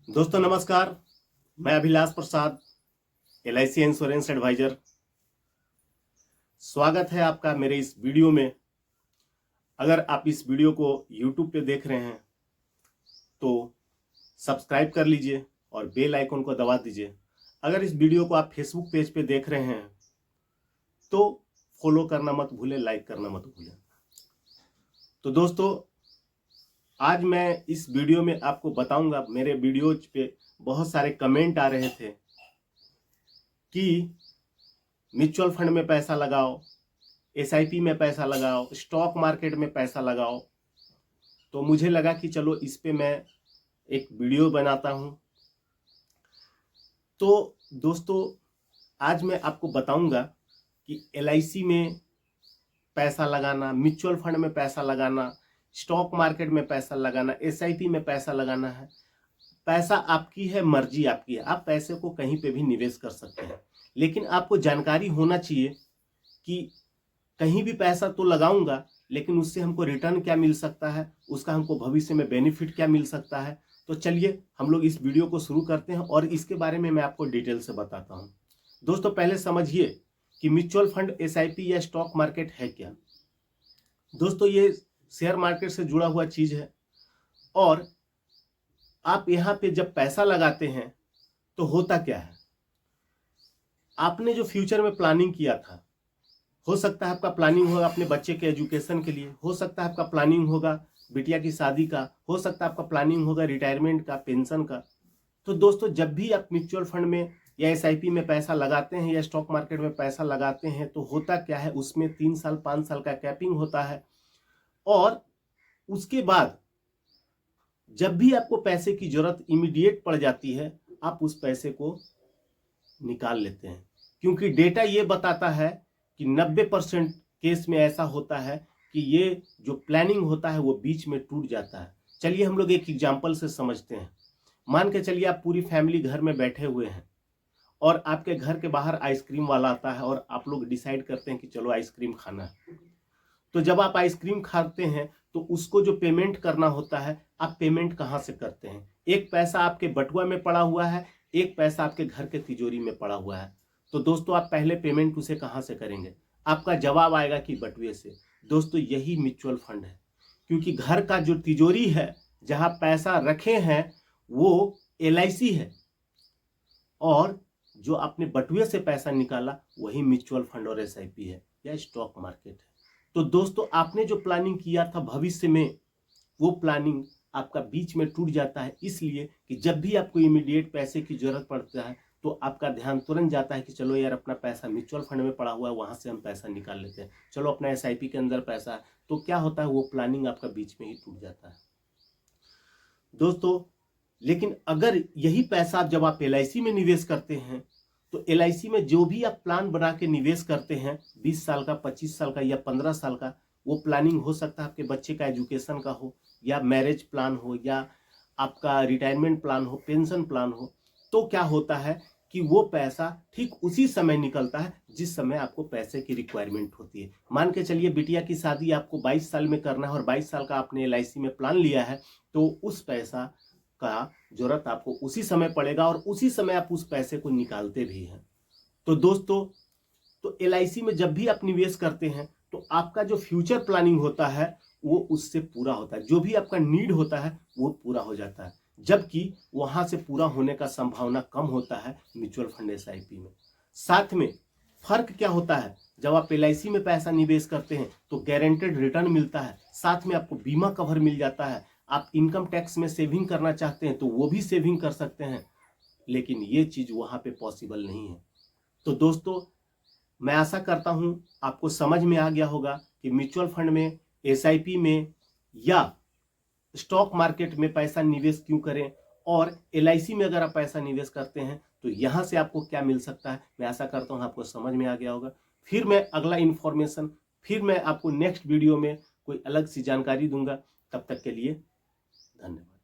दोस्तों नमस्कार, मैं अभिलाष प्रसाद, LIC इंश्योरेंस एडवाइजर। स्वागत है आपका मेरे इस वीडियो में। अगर आप इस वीडियो को YouTube पे देख रहे हैं तो सब्सक्राइब कर लीजिए और बेल आइकन को दबा दीजिए। अगर इस वीडियो को आप फेसबुक पेज पे देख रहे हैं तो फॉलो करना मत भूलें, लाइक करना मत भूलें। तो दोस्तों, आज मैं इस वीडियो में आपको बताऊंगा, मेरे वीडियोज पे बहुत सारे कमेंट आ रहे थे कि म्यूचुअल फंड में पैसा लगाओ, SIP में पैसा लगाओ, स्टॉक मार्केट में पैसा लगाओ। तो मुझे लगा कि चलो इस पे मैं एक वीडियो बनाता हूं। तो दोस्तों, आज मैं आपको बताऊंगा कि LIC में पैसा लगाना, म्यूचुअल फंड में पैसा लगाना, स्टॉक मार्केट में पैसा लगाना, SIP में पैसा लगाना है। पैसा आपकी है, मर्जी आपकी है, आप पैसे को कहीं पे भी निवेश कर सकते हैं, लेकिन आपको जानकारी होना चाहिए कि कहीं भी पैसा तो लगाऊंगा, लेकिन उससे हमको रिटर्न क्या मिल सकता है, उसका हमको भविष्य में बेनिफिट क्या मिल सकता है। तो चलिए हम लोग इस वीडियो को शुरू करते हैं और इसके बारे में मैं आपको डिटेल से बताता हूं। दोस्तों, पहले समझिए कि म्यूचुअल फंड, SIP या स्टॉक मार्केट है क्या। दोस्तों, ये शेयर मार्केट से जुड़ा हुआ चीज है और आप यहाँ पे जब पैसा लगाते हैं तो होता क्या है, आपने जो फ्यूचर में प्लानिंग किया था, हो सकता है आपका प्लानिंग होगा अपने बच्चे के एजुकेशन के लिए, हो सकता है आपका प्लानिंग होगा बिटिया की शादी का, हो सकता है आपका प्लानिंग होगा रिटायरमेंट का, पेंशन का। तो दोस्तों, जब भी आप म्यूचुअल फंड में या SIP में पैसा लगाते हैं या स्टॉक मार्केट में पैसा लगाते हैं तो होता क्या है, उसमें 3 साल 5 साल का कैपिंग होता है और उसके बाद जब भी आपको पैसे की जरूरत इमीडिएट पड़ जाती है, आप उस पैसे को निकाल लेते हैं। क्योंकि डेटा ये बताता है कि 90% केस में ऐसा होता है कि ये जो प्लानिंग होता है वो बीच में टूट जाता है। चलिए हम लोग एक एग्जांपल से समझते हैं। मान के चलिए आप पूरी फैमिली घर में बैठे हुए हैं और आपके घर के बाहर आइसक्रीम वाला आता है और आप लोग डिसाइड करते हैं कि चलो आइसक्रीम खाना है। तो जब आप आइसक्रीम खाते हैं तो उसको जो पेमेंट करना होता है, आप पेमेंट कहाँ से करते हैं? एक पैसा आपके बटुआ में पड़ा हुआ है, एक पैसा आपके घर के तिजोरी में पड़ा हुआ है। तो दोस्तों, आप पहले पेमेंट उसे कहाँ से करेंगे? आपका जवाब आएगा कि बटुए से। दोस्तों, यही म्यूचुअल फंड है, क्योंकि घर का जो तिजोरी है, जहां पैसा रखे हैं, वो LIC है और जो आपने बटुए से पैसा निकाला वही म्यूचुअल फंड और SIP है या स्टॉक मार्केट है। तो दोस्तों, आपने जो प्लानिंग किया था भविष्य में, वो प्लानिंग आपका बीच में टूट जाता है, इसलिए कि जब भी आपको इमीडिएट पैसे की जरूरत पड़ता है तो आपका ध्यान तुरंत जाता है कि चलो यार, अपना पैसा म्यूचुअल फंड में पड़ा हुआ है, वहां से हम पैसा निकाल लेते हैं, चलो अपना SIP के अंदर पैसा है। तो क्या होता है, वो प्लानिंग आपका बीच में ही टूट जाता है दोस्तों। लेकिन अगर यही पैसा जब आप LIC में निवेश करते हैं तो LIC में जो भी आप प्लान बना के निवेश करते हैं, 20 साल का, 25 साल का या 15 साल का, वो प्लानिंग हो सकता है आपके बच्चे का एजुकेशन का हो, या मैरिज प्लान हो, या आपका रिटायरमेंट प्लान हो, पेंशन प्लान हो। तो क्या होता है कि वो पैसा ठीक उसी समय निकलता है जिस समय आपको पैसे की रिक्वायरमेंट होती है। मान के चलिए बिटिया की शादी आपको 22 साल में करना है और 22 साल का आपने LIC में प्लान लिया है, तो उस पैसा का जरूरत आपको उसी समय पड़ेगा और उसी समय आप उस पैसे को निकालते भी हैं। तो दोस्तों, तो LIC में जब भी आप निवेश करते हैं तो आपका जो फ्यूचर प्लानिंग होता है वो उससे पूरा होता है, जो भी आपका नीड होता है वो पूरा हो जाता है, जबकि वहां से पूरा होने का संभावना कम होता है म्यूचुअल फंड SIP में। साथ में फर्क क्या होता है, जब आप LIC में पैसा निवेश करते हैं तो गारंटेड रिटर्न मिलता है, साथ में आपको बीमा कवर मिल जाता है। आप इनकम टैक्स में सेविंग करना चाहते हैं तो वो भी सेविंग कर सकते हैं, लेकिन ये चीज वहां पे पॉसिबल नहीं है। तो दोस्तों, मैं आशा करता हूं आपको समझ में आ गया होगा कि म्यूचुअल फंड में, SIP में या स्टॉक मार्केट में पैसा निवेश क्यों करें, और LIC में अगर आप पैसा निवेश करते हैं तो यहां से आपको क्या मिल सकता है। मैं आशा करता हूं आपको समझ में आ गया होगा। फिर मैं अगला इंफॉर्मेशन, फिर मैं आपको नेक्स्ट वीडियो में कोई अलग सी जानकारी दूंगा। तब तक के लिए धन्यवाद।